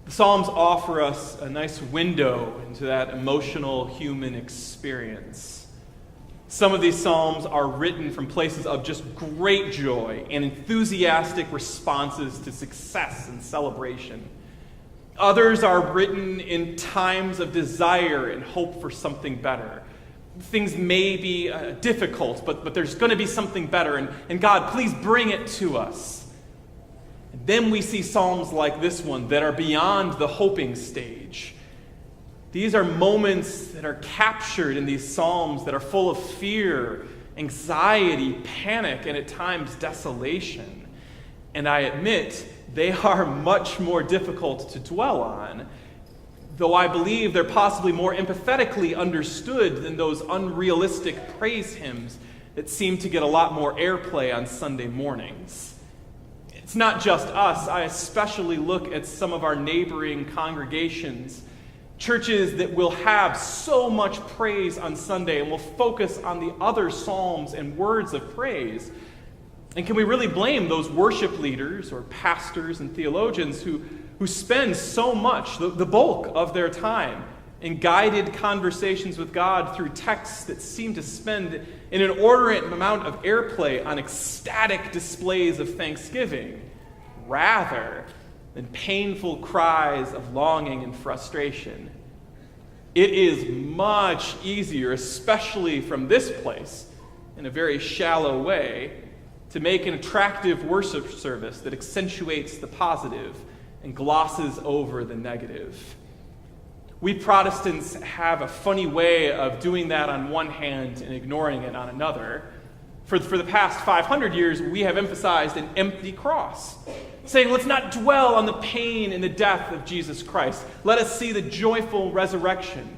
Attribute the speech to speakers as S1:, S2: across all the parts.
S1: The Psalms offer us a nice window into that emotional human experience. Some of these Psalms are written from places of just great joy and enthusiastic responses to success and celebration. Others are written in times of desire and hope for something better. Things may be difficult, but there's going to be something better, and God, please bring it to us. And then we see Psalms like this one that are beyond the hoping stage. These are moments that are captured in these Psalms that are full of fear, anxiety, panic, and at times desolation. And I admit, they are much more difficult to dwell on, though I believe they're possibly more empathetically understood than those unrealistic praise hymns that seem to get a lot more airplay on Sunday mornings. It's not just us. I especially look at some of our neighboring congregations, churches that will have so much praise on Sunday and will focus on the other psalms and words of praise. And can we really blame those worship leaders or pastors and theologians who spend so much, the bulk of their time, in guided conversations with God through texts that seem to spend an inordinate amount of airplay on ecstatic displays of thanksgiving, rather than painful cries of longing and frustration? It is much easier, especially from this place, in a very shallow way, to make an attractive worship service that accentuates the positive and glosses over the negative. We Protestants have a funny way of doing that on one hand and ignoring it on another. For the past 500 years, we have emphasized an empty cross, saying, let's not dwell on the pain and the death of Jesus Christ. Let us see the joyful resurrection,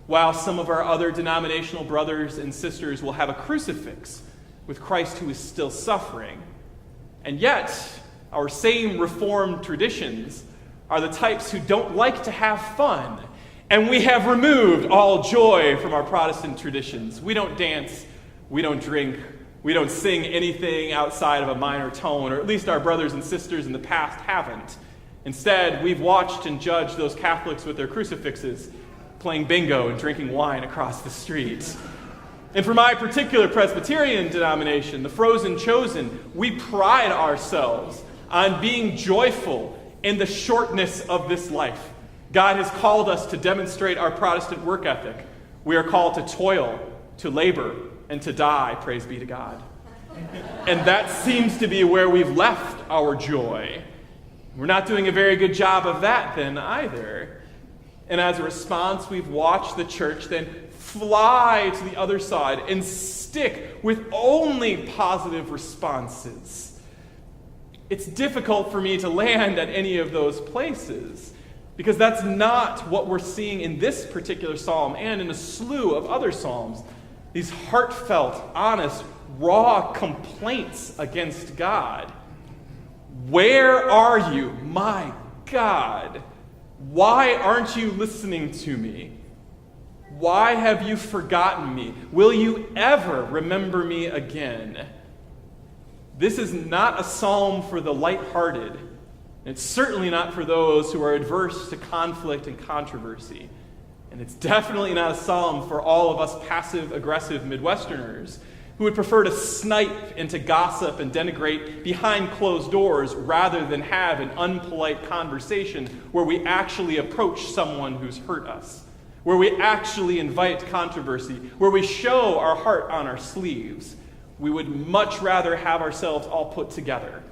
S1: while some of our other denominational brothers and sisters will have a crucifix with Christ who is still suffering. And yet, our same Reformed traditions are the types who don't like to have fun. And we have removed all joy from our Protestant traditions. We don't dance, we don't drink, we don't sing anything outside of a minor tone, or at least our brothers and sisters in the past haven't. Instead, we've watched and judged those Catholics with their crucifixes, playing bingo and drinking wine across the street. And for my particular Presbyterian denomination, the Frozen Chosen, we pride ourselves on being joyful in the shortness of this life. God has called us to demonstrate our Protestant work ethic. We are called to toil, to labor, and to die, praise be to God. And that seems to be where we've left our joy. We're not doing a very good job of that then either. And as a response, we've watched the church then fly to the other side and stick with only positive responses. It's difficult for me to land at any of those places, because that's not what we're seeing in this particular psalm and in a slew of other psalms. These heartfelt, honest, raw complaints against God. Where are you, my God? Why aren't you listening to me? Why have you forgotten me? Will you ever remember me again? This is not a psalm for the lighthearted. It's certainly not for those who are adverse to conflict and controversy. And it's definitely not a psalm for all of us passive-aggressive Midwesterners who would prefer to snipe and to gossip and denigrate behind closed doors rather than have an unpolite conversation where we actually approach someone who's hurt us, where we actually invite controversy, where we show our heart on our sleeves. We would much rather have ourselves all put together,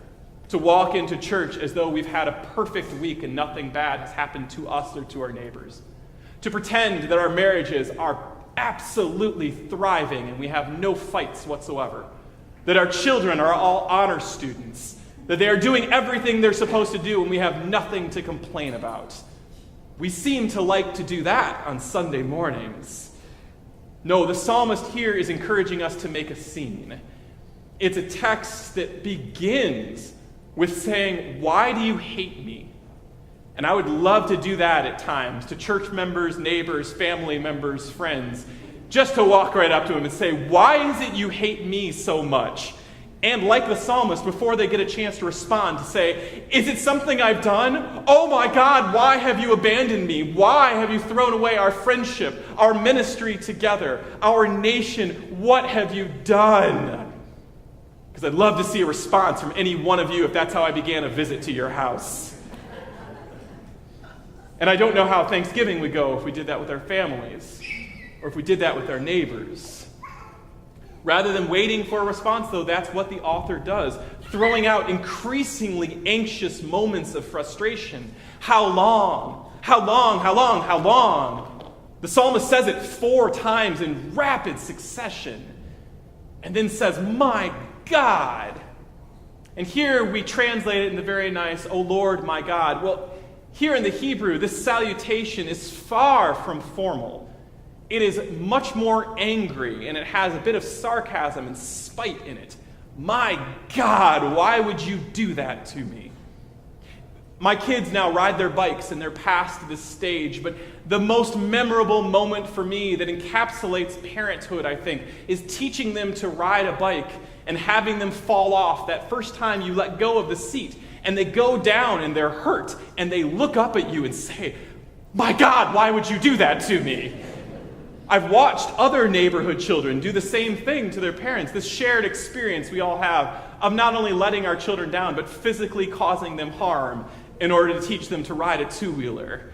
S1: to walk into church as though we've had a perfect week and nothing bad has happened to us or to our neighbors, to pretend that our marriages are absolutely thriving and we have no fights whatsoever, that our children are all honor students, that they are doing everything they're supposed to do and we have nothing to complain about. We seem to like to do that on Sunday mornings. No, the psalmist here is encouraging us to make a scene. It's a text that begins with saying, "Why do you hate me?" And I would love to do that at times to church members, neighbors, family members, friends, just to walk right up to them and say, "Why is it you hate me so much?" And like the psalmist, before they get a chance to respond, to say, is it something I've done? Oh my God, why have you abandoned me? Why have you thrown away our friendship, our ministry together, our nation? What have you done? Because I'd love to see a response from any one of you if that's how I began a visit to your house. And I don't know how Thanksgiving would go if we did that with our families, or if we did that with our neighbors. Rather than waiting for a response, though, that's what the author does, throwing out increasingly anxious moments of frustration. How long? How long? How long? How long? The psalmist says it 4 times in rapid succession, and then says, my God. And here we translate it in the very nice, O Lord, my God. Well, here in the Hebrew, this salutation is far from formal. It is much more angry, and it has a bit of sarcasm and spite in it. My God, why would you do that to me? My kids now ride their bikes, and they're past this stage, but the most memorable moment for me that encapsulates parenthood, I think, is teaching them to ride a bike and having them fall off that first time you let go of the seat, and they go down and they're hurt, and they look up at you and say, my God, why would you do that to me? I've watched other neighborhood children do the same thing to their parents, this shared experience we all have of not only letting our children down, but physically causing them harm in order to teach them to ride a two-wheeler.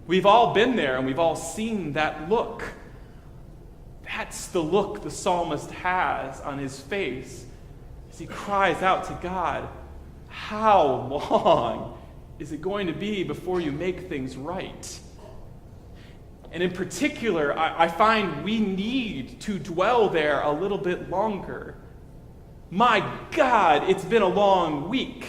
S1: We've all been there, and we've all seen that look. That's the look the psalmist has on his face as he cries out to God, how long is it going to be before you make things right? And in particular, I find we need to dwell there a little bit longer. My God, it's been a long week.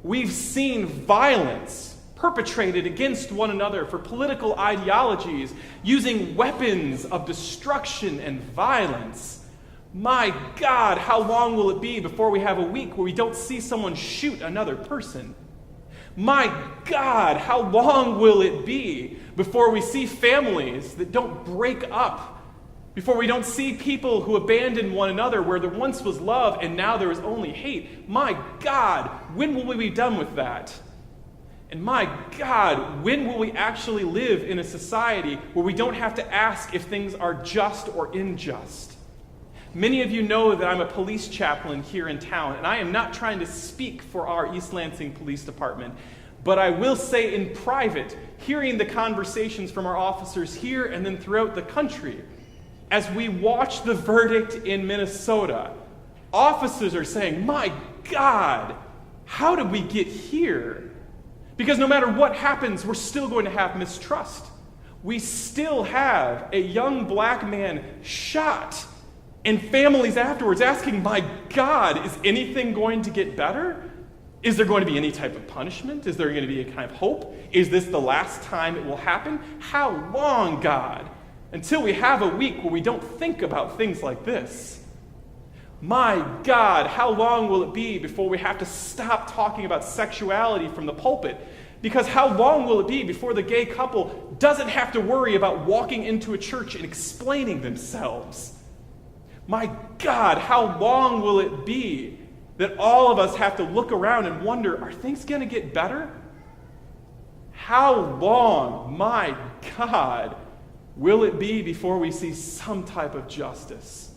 S1: We've seen violence perpetrated against one another for political ideologies, using weapons of destruction and violence. My God, how long will it be before we have a week where we don't see someone shoot another person? My God, how long will it be before we see families that don't break up? Before we don't see people who abandon one another where there once was love and now there is only hate? My God, when will we be done with that? And my God, when will we actually live in a society where we don't have to ask if things are just or unjust? Many of you know that I'm a police chaplain here in town, and I am not trying to speak for our East Lansing Police Department, but I will say in private, hearing the conversations from our officers here and then throughout the country, as we watch the verdict in Minnesota, officers are saying, my God, how did we get here? Because no matter what happens, we're still going to have mistrust. We still have a young black man shot, and families afterwards asking, my God, is anything going to get better? Is there going to be any type of punishment? Is there going to be a kind of hope? Is this the last time it will happen? How long, God? Until we have a week where we don't think about things like this. My God, how long will it be before we have to stop talking about sexuality from the pulpit? Because how long will it be before the gay couple doesn't have to worry about walking into a church and explaining themselves? My God, how long will it be that all of us have to look around and wonder, are things going to get better? How long, my God, will it be before we see some type of justice?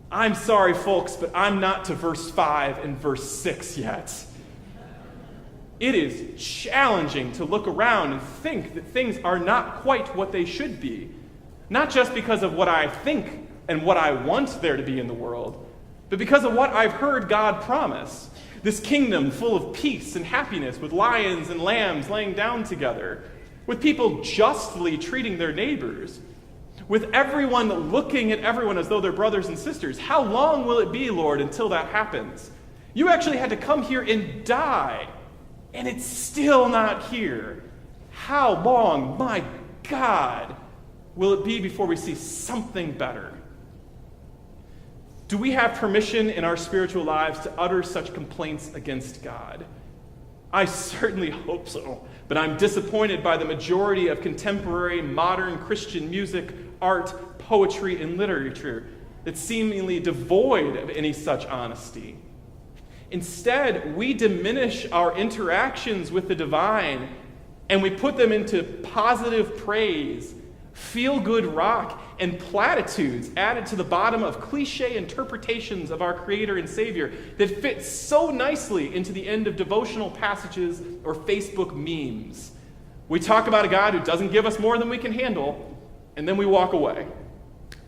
S1: I'm sorry, folks, but I'm not to verse 5 and verse 6 yet. It is challenging to look around and think that things are not quite what they should be. Not just because of what I think and what I want there to be in the world, but because of what I've heard God promise. This kingdom full of peace and happiness, with lions and lambs laying down together, with people justly treating their neighbors, with everyone looking at everyone as though they're brothers and sisters. How long will it be, Lord, until that happens? You actually had to come here and die, and it's still not here. How long, my God, will it be before we see something better? Do we have permission in our spiritual lives to utter such complaints against God? I certainly hope so, but I'm disappointed by the majority of contemporary modern Christian music, art, poetry, and literature that's seemingly devoid of any such honesty. Instead, we diminish our interactions with the divine and we put them into positive praise, feel-good rock, and platitudes added to the bottom of cliche interpretations of our Creator and Savior that fit so nicely into the end of devotional passages or Facebook memes. We talk about a God who doesn't give us more than we can handle, and then we walk away.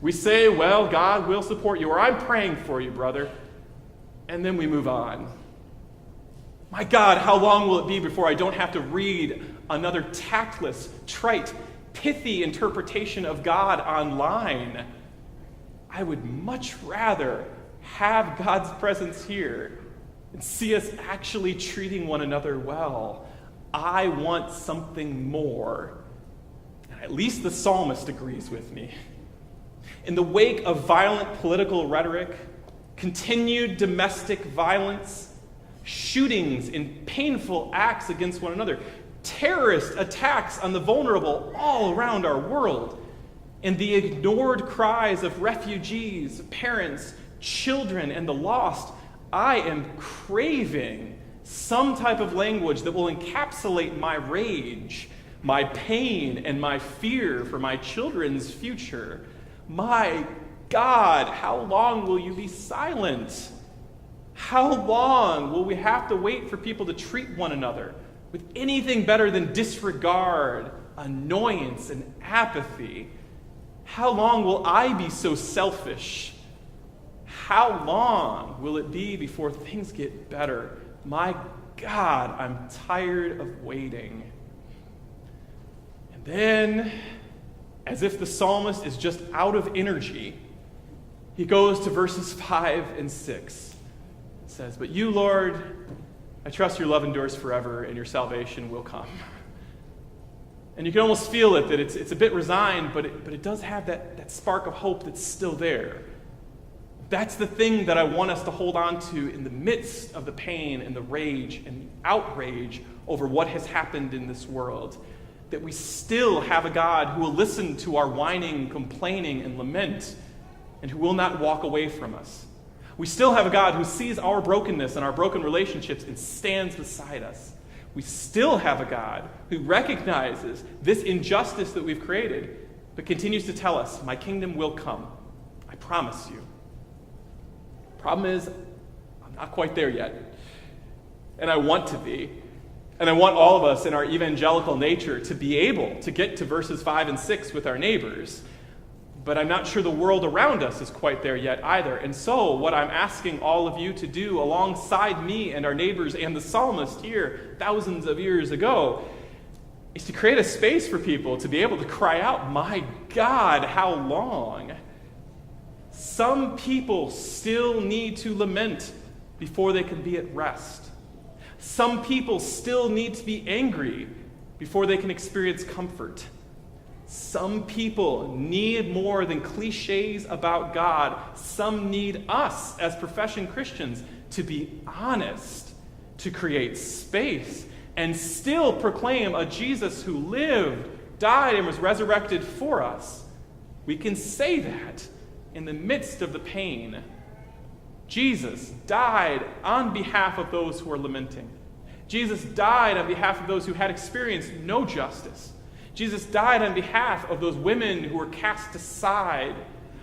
S1: We say, well, God will support you, or I'm praying for you, brother, and then we move on. My God, how long will it be before I don't have to read another tactless, trite, pithy interpretation of God online? I would much rather have God's presence here and see us actually treating one another well. I want something more. And at least the psalmist agrees with me. In the wake of violent political rhetoric, continued domestic violence, shootings and painful acts against one another, terrorist attacks on the vulnerable all around our world, and the ignored cries of refugees, parents, children, and the lost, I am craving some type of language that will encapsulate my rage, my pain, and my fear for my children's future. My God, how long will you be silent? How long will we have to wait for people to treat one another with anything better than disregard, annoyance, and apathy? How long will I be so selfish? How long will it be before things get better? My God, I'm tired of waiting. And then, as if the psalmist is just out of energy, he goes to verses 5 and 6. It says, "But you, Lord, I trust your love endures forever and your salvation will come." And you can almost feel it, that it's a bit resigned, but it does have that spark of hope that's still there. That's the thing that I want us to hold on to in the midst of the pain and the rage and the outrage over what has happened in this world. That we still have a God who will listen to our whining, complaining, and lament, and who will not walk away from us. We still have a God who sees our brokenness and our broken relationships and stands beside us. We still have a God who recognizes this injustice that we've created, but continues to tell us, my kingdom will come. I promise you. Problem is, I'm not quite there yet. And I want to be. And I want all of us in our evangelical nature to be able to get to verses 5 and 6 with our neighbors. But I'm not sure the world around us is quite there yet either. And so what I'm asking all of you to do alongside me and our neighbors and the psalmist here thousands of years ago is to create a space for people to be able to cry out, my God, how long? Some people still need to lament before they can be at rest. Some people still need to be angry before they can experience comfort. Some people need more than cliches about God. Some need us as professing Christians to be honest, to create space, and still proclaim a Jesus who lived, died, and was resurrected for us. We can say that in the midst of the pain. Jesus died on behalf of those who are lamenting. Jesus died on behalf of those who had experienced no justice. Jesus died on behalf of those women who were cast aside,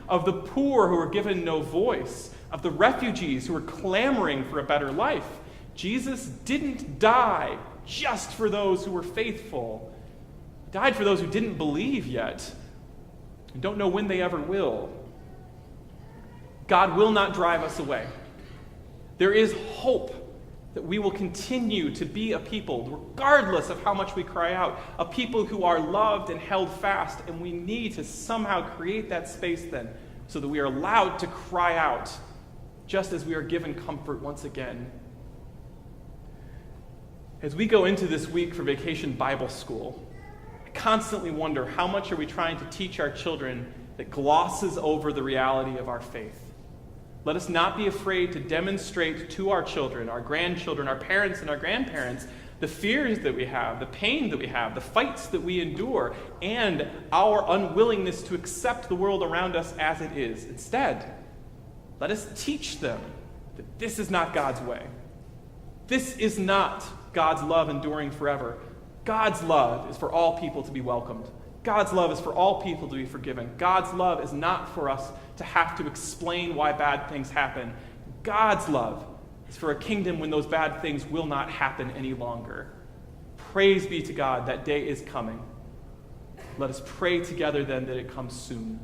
S1: of the poor who were given no voice, of the refugees who were clamoring for a better life. Jesus didn't die just for those who were faithful. He died for those who didn't believe yet and don't know when they ever will. God will not drive us away. There is hope that we will continue to be a people, regardless of how much we cry out, a people who are loved and held fast, and we need to somehow create that space then so that we are allowed to cry out, just as we are given comfort once again. As we go into this week for Vacation Bible School, I constantly wonder, how much are we trying to teach our children that glosses over the reality of our faith? Let us not be afraid to demonstrate to our children, our grandchildren, our parents, and our grandparents the fears that we have, the pain that we have, the fights that we endure, and our unwillingness to accept the world around us as it is. Instead, Let us teach them that this is not God's way. This is not God's love enduring forever. God's love is for all people to be welcomed. God's love is for all people to be forgiven. God's love is not for us to have to explain why bad things happen. God's love is for a kingdom when those bad things will not happen any longer. Praise be to God, that day is coming. Let us pray together then that it comes soon.